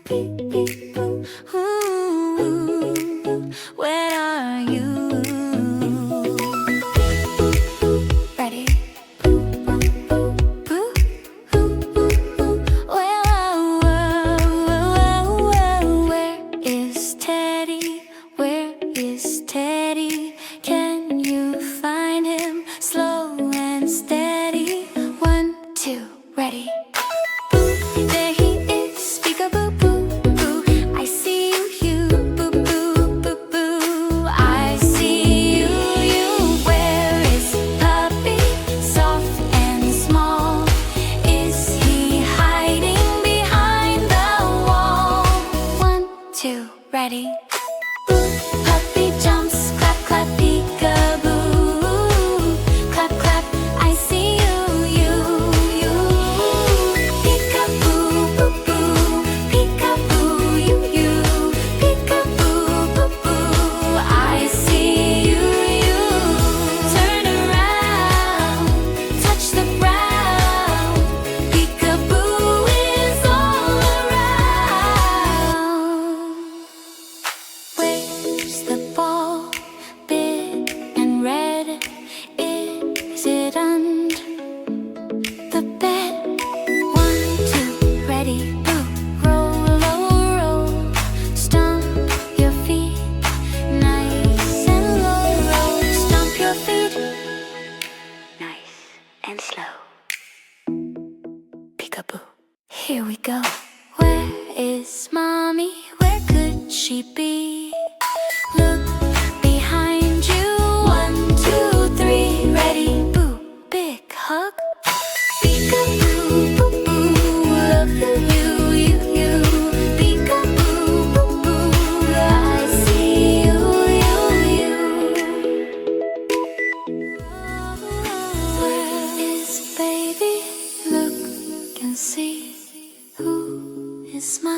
Peekaboo, ooh, where are you? Ready? Boo, where is Teddy? Where is Teddy? Can you find him? Slow and steady. 1, 2, ready. There he is, Peekaboo boo boo. I see you, boo boo boo boo. I see you. Where is Puppy, soft and small? Is he hiding behind the wall? 1, 2, ready. Puppy jumps, clap clap, peekaboo. Clap clap, I see you. Peekaboo boo boo, peekaboo you. Peekaboo boo boo, I see you. Turn around, touch the ground. Peekaboo is all around. Where's the ball, big and red? Is it under the bed? 1, 2, ready, boo. Roll, oh, roll. Stomp your feet, nice and low. Stomp your feet, nice and slow. Peekaboo, here we go. Where is Mommy? Where could she be? Look behind you. 1, 2, 3, ready, boo. Big hug. Peekaboo boo boo, love you. Peekaboo boo boo, I see you. Where is baby? Look and see who is smiling.